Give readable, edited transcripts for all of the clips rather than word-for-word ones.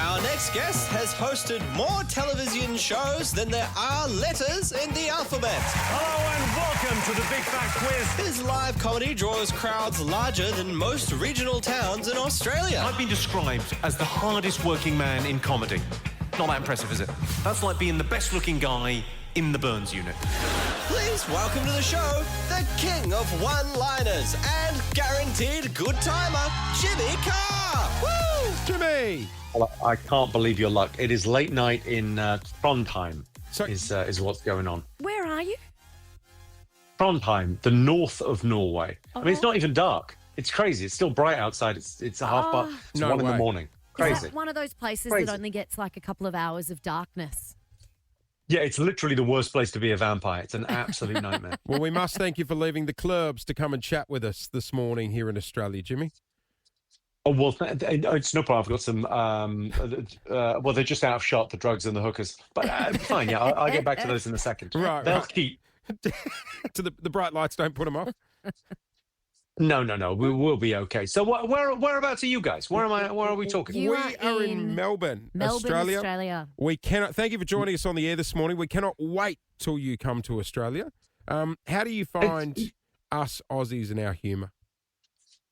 Our next guest has hosted more television shows than there are letters in the alphabet. Hello and welcome to the Big Fat Quiz. His live comedy draws crowds larger than most regional towns in Australia. I've been described as the hardest working man in comedy. Not that impressive, is it? That's like being the best looking guy in the Burns unit. Please welcome to the show, the king of one-liners and guaranteed good timer, Jimmy Carr. Woo! Jimmy! Well, I can't believe your luck. It is late night in Trondheim, is what's going on. Where are you? Trondheim, the north of Norway. I mean, it's not even dark. It's crazy. It's still bright outside. It's a half past. It's No 1 in the way. morning. Crazy. Is that one of those places Crazy. that only gets like a couple of hours of darkness? Yeah, it's literally the worst place to be a vampire. It's an absolute nightmare. Well, we must thank you for leaving the clubs to come and chat with us this morning here in Australia, Jimmy. Oh, well, it's no problem. I've got some, well, they're just out of shot, the drugs and the hookers. But fine, yeah, I'll get back to those in a second. Right. They'll keep. To the bright lights don't put them off. No. We'll be okay. So whereabouts are you guys? Where are we talking? You we are in in Melbourne, Australia. We cannot. Thank you for joining us on the air this morning. We cannot wait till you come to Australia. How do you find us Aussies and our humour?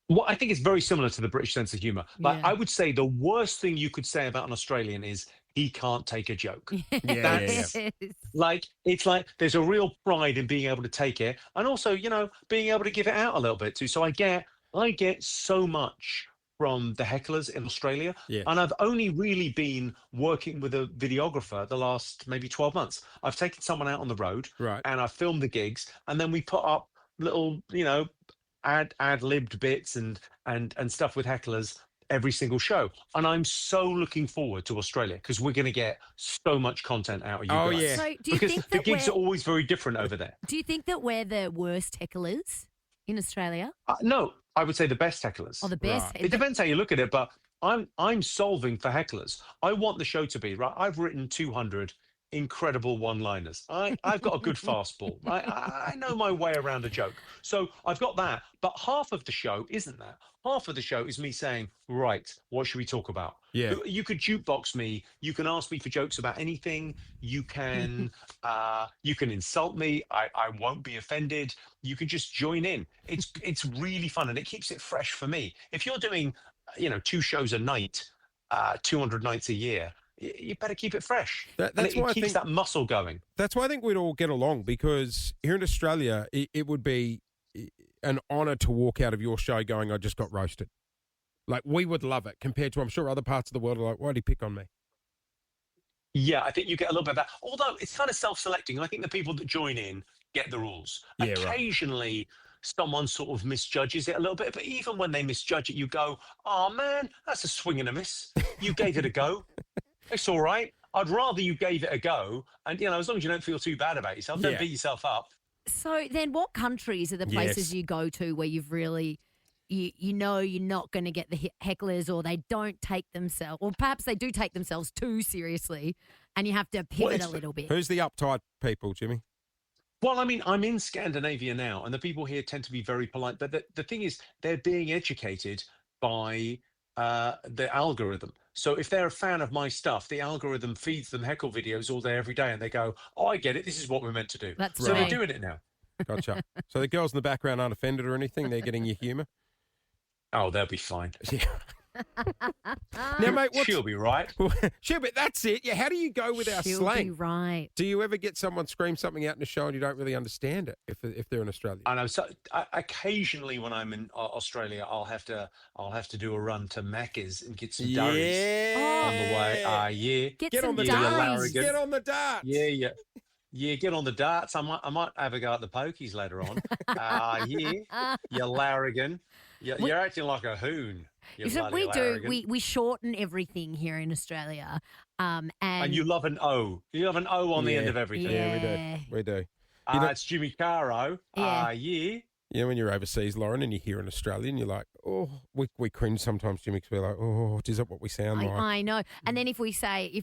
Well, I think it's very similar to the British sense of humour. Like, Yeah. I would say the worst thing you could say about an Australian is he can't take a joke. Yes. Like, it's like there's a real pride in being able to take it and also, being able to give it out a little bit too. So I get so much from the hecklers in Australia. Yeah. And I've only really been working with a videographer the last maybe 12 months. I've taken someone out on the road Right. and I filmed the gigs and then we put up little, ad-libbed bits and stuff with hecklers every single show. And I'm so looking forward to Australia because we're going to get so much content out of you Oh, guys. yeah. So do you Because think the that gigs are always very different over there. do you think that we're the worst hecklers in Australia? No, I would say the best hecklers. Or the best? It depends how you look at it, but I'm solving for hecklers. I want the show to be, right, I've written 200 incredible one-liners. I've got a good fastball. I know my way around a joke. So I've got that, but half of the show isn't that. Half of the show is me saying, right, what should we talk about? Yeah. You could jukebox me. You can ask me for jokes about anything. You can insult me. I won't be offended. You can just join in. It's really fun and it keeps it fresh for me. If you're doing, 2 shows a night, 200 nights a year, you better keep it fresh. That's and why I it keeps think- that muscle going. That's why I think we'd all get along because here in Australia, it would be an honour to walk out of your show going, I just got roasted. Like, we would love it compared to, I'm sure, other parts of the world are like, why'd he pick on me? Yeah, I think you get a little bit of that. Although it's kind of self-selecting. I think the people that join in get the rules. Yeah, right. Occasionally, someone sort of misjudges it a little bit. But even when they misjudge it, you go, oh, man, that's a swing and a miss. You gave it a go. It's all right. I'd rather you gave it a go. And, as long as you don't feel too bad about yourself, don't Yeah. beat yourself up. So then what countries are the places Yes. you go to where you've really, you know you're not going to get the hecklers or they don't take themselves, or perhaps they do take themselves too seriously and you have to pivot it's- a little bit? Who's the uptight people, Jimmy? Well, I mean, I'm in Scandinavia now, and the people here tend to be very polite. But the thing is, they're being educated by the algorithm. So if they're a fan of my stuff, the algorithm feeds them heckle videos all day, every day, and they go, oh, I get it. This is what we're meant to do. That's so right. they're doing it now. Gotcha. So the girls in the background aren't offended or anything? They're getting your humour? Oh, they'll be fine. Yeah. Now, mate, what's... She'll be right. Sure, but that's it. Yeah, how do you go with our She'll slang? be right. Do you ever get someone scream something out in a show and you don't really understand it if they're in Australia? I know. So occasionally, when I'm in Australia, I'll have to do a run to Macca's and get some durries on the way. Yeah. Get on some the Yeah, darts. Larry, Get on the darts. Yeah, get on the darts. I might have a go at the pokies later on. Yeah, you larrigan. You're acting like a hoon. You So bloody we do. larrigan. We shorten everything here in Australia, and And you love an O. You love an O on the end of everything. Yeah, Yeah. we do. You know- It's Jimmy Carro. Yeah. Yeah. You know, when you're overseas, Lauren, and you're here in Australia, and you're like, oh, we cringe sometimes, Jimmy, because we're like, oh, is that what we sound like? I know. And then if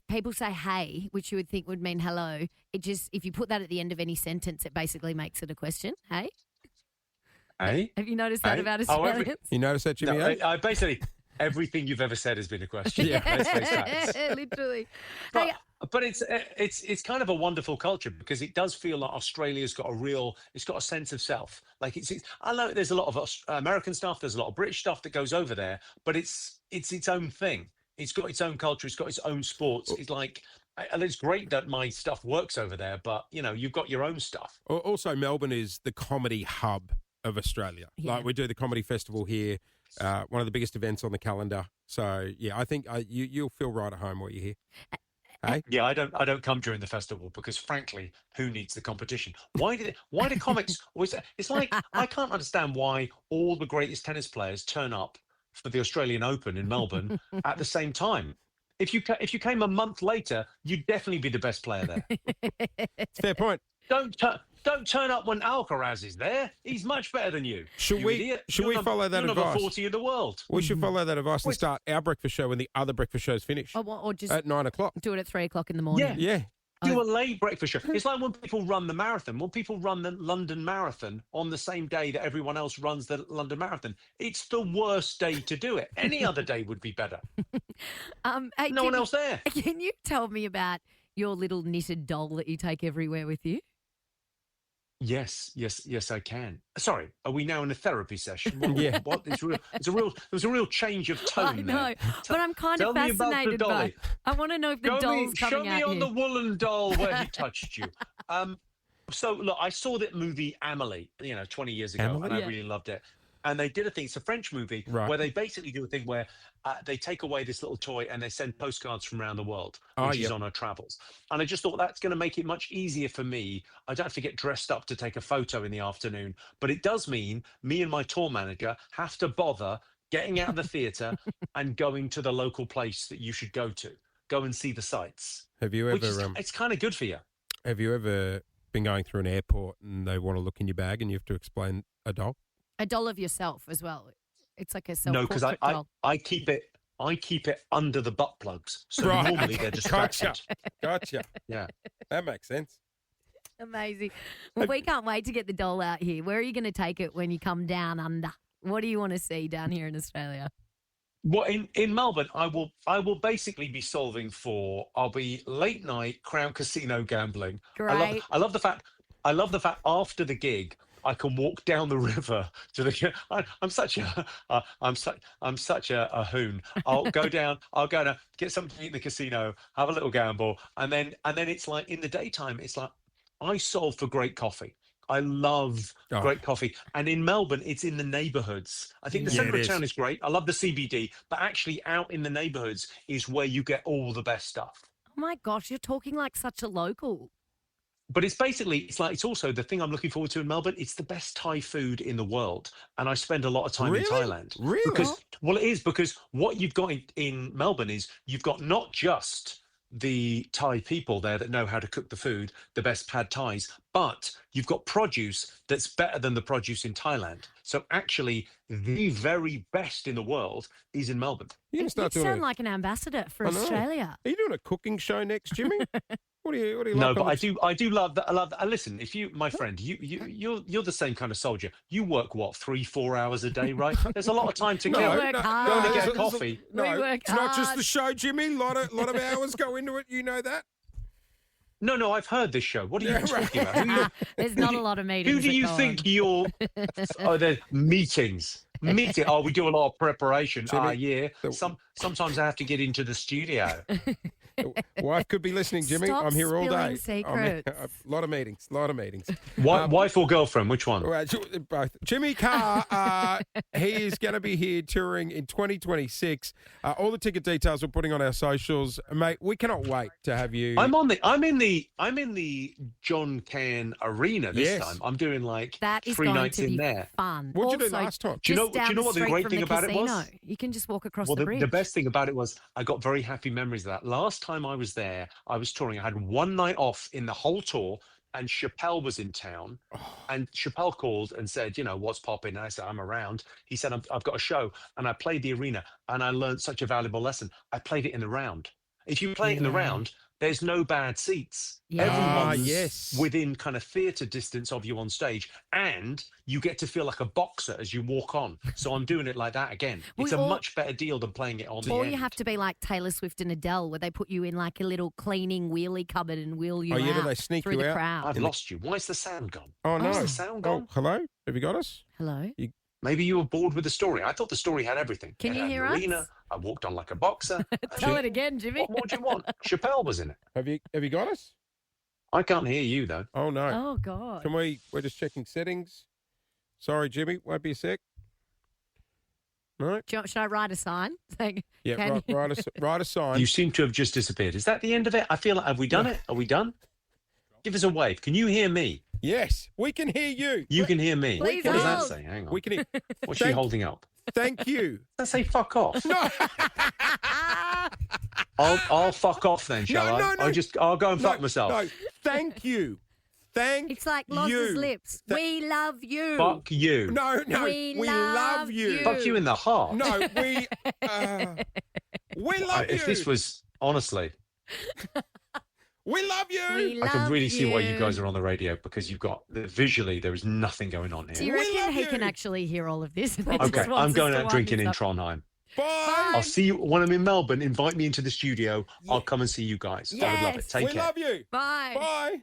people say hey, which you would think would mean hello, if you put that at the end of any sentence, it basically makes it a question. Hey? Hey? Have you noticed that Hey? about Oh, Australians? You notice that, Jimmy? No, eh? I basically, Everything you've ever said has been a question. Yeah. Let's face facts. Literally. But, Hey, but it's kind of a wonderful culture because it does feel like Australia's got it's got a sense of self. Like I know there's a lot of American stuff, there's a lot of British stuff that goes over there, but it's its own thing. It's got its own culture, it's got its own sports. It's like, and it's great that my stuff works over there, but you've got your own stuff. Also, Melbourne is the comedy hub of Australia. Yeah. Like we do the comedy festival here, one of the biggest events on the calendar. So yeah, I think you'll feel right at home while you're here. Hey? Yeah, I don't come during the festival because, frankly, who needs the competition? Why do comics always? It's like I can't understand why all the greatest tennis players turn up for the Australian Open in Melbourne at the same time. If you came a month later, you'd definitely be the best player there. Fair point. Don't turn up when Alcaraz is there. He's much better than you. Should you we idiot. follow that you're advice? Number 40 in the world. We should follow that advice and start our breakfast show when the other breakfast shows finish or just at 9:00. do it at 3:00 in the morning. Yeah. Do a late breakfast show. It's like when people run the marathon. When people run the London Marathon on the same day that everyone else runs the London Marathon, it's the worst day to do it. Any other day would be better. Hey, No one else there. Can you tell me about your little knitted doll that you take everywhere with you? Yes, I can. Sorry, are we now in a therapy session? Yeah. What? There's a real change of tone. I know, there. but I'm kind Tell of me about the fascinated by. dolly. I want to know if the doll's Show coming me out on here. the woolen doll where he touched you. So look, I saw that movie Amelie, 20 years ago, Amelie? and I Yeah. really loved it. And they did a thing. It's a French movie Right. where they basically do a thing where they take away this little toy and they send postcards from around the world when she's yep. on her travels. And I just thought that's going to make it much easier for me. I don't have to get dressed up to take a photo in the afternoon, but it does mean me and my tour manager have to bother getting out of the theatre and going to the local place that you should go to. Go and see the sights. Have you Which ever is, it's kind of good for you. have you ever been going through an airport and they want to look in your bag and you have to explain a doll? A doll of yourself as well. It's like a No, because self-portrait doll. I keep it under the butt plugs. So Right. normally they're distracted. Gotcha. Yeah. That makes sense. Amazing. Well, we can't wait to get the doll out here. Where are you going to take it when you come down under? What do you want to see down here in Australia? Well, in Melbourne, I will basically be solving for. I'll be late night Crown Casino gambling. Great. I love the fact after the gig I can walk down the river to the. I'm such a hoon. I'll go down, get something to eat in the casino, have a little gamble, and then it's like in the daytime, it's like I solve for great coffee. I love great coffee. And in Melbourne, it's in the neighborhoods. I think the centre of town is great. I love the CBD, but actually out in the neighborhoods is where you get all the best stuff. Oh my gosh, you're talking like such a local. But it's also the thing I'm looking forward to in Melbourne. It's the best Thai food in the world. And I spend a lot of time in Thailand. Really? Because what you've got in Melbourne is you've got not just the Thai people there that know how to cook the food, the best pad Thais, but you've got produce that's better than the produce in Thailand. So actually, the very best in the world is in Melbourne. You You sound like an ambassador for I know. Australia. Are you doing a cooking show next, Jimmy? What do you No, like but on the- I do love that. I love that. Listen, if you, my friend, you're the same kind of soldier. You work what 3-4 hours a day, right? There's a lot of time to We kill. work hard. Going to there's get a- coffee. No, We work it's not just hard. the show, Jimmy. A lot of hours go into it. You know that. No, I've heard this show. What are you Yeah, right. talking about? There's not a lot of meetings. Who do that you go think on. you're? Oh, the meetings. Oh, we do a lot of preparation. Jimmy, Yeah. the- Sometimes I have to get into the studio. Wife could be listening, Jimmy. Stop I'm here all day. spilling I'm here- secrets. a lot of meetings. Wife or girlfriend? Which one? All right, both. Jimmy Carr, he is going to be here touring in 2026. All the ticket details we're putting on our socials, mate. We cannot wait to have you. I'm in the John Can Arena this Yes. time. I'm doing like That is 3 going nights to in be there. fun. What'd you do Also, last time? Do you know- just down do you know what the street great from thing the about it was? casino. You can just walk across Well, the bridge. the best thing about it was I got very happy memories of that. Last time I was there, I was touring. I had one night off in the whole tour, and Chappelle was in town. And Chappelle called and said, what's popping? And I said, I'm around. He said, I've got a show. And I played the arena, and I learned such a valuable lesson. I played it in the round. If you play it in the round, there's no bad seats. Yeah. Everyone's yes. within kind of theatre distance of you on stage, and you get to feel like a boxer as you walk on. So I'm doing it like that again. It's a much better deal than playing it on the Or end. you have to be like Taylor Swift and Adele, where they put you in like a little cleaning wheelie cupboard and wheel you Oh, yeah, do out they sneak through you the out? crowd. I've lost you. Why is the sound gone? Oh, no. Is the sound gone? Hello? Have you got us? Hello? Maybe you were bored with the story. I thought the story had everything. Can It you had hear an arena. us? I walked on like a boxer. Tell it again, Jimmy. What more do you want? Chappelle was in it. Have you got us? I can't hear you, though. Oh, no. Oh, God. We're just checking settings. Sorry, Jimmy. Won't be a sec. All right. Should I write a sign saying, Yeah, can you- write a sign. You seem to have just disappeared. Is that the end of it? I feel like, have we done it? Are we done? Give us a wave. Can you hear me? Yes, we can hear you. You can hear me. Please What does that hold. say? Hang on. We can hear. What's she Thank- holding up? Thank you. Does that say fuck off? No. I'll fuck off then, shall No, I? no, no. I'll go and No, fuck myself. No, thank you. Thank It's like you. Loz's lips. We love you. Fuck you. No, We we love love you. you. Fuck you in the heart. No, we love you. If this was, honestly, we love you. We I can love really see why you you. guay are on the radio, because you've got, visually, there is nothing going on Do here. you We reckon love he can you. actually hear all of this? And he Okay, just wants I'm us going to out wind drinking this in up? Trondheim. Bye. I'll see you when I'm in Melbourne. Invite me into the studio. I'll come and see you guys. I would love it. Yes. Take We care. love you. Bye. Bye.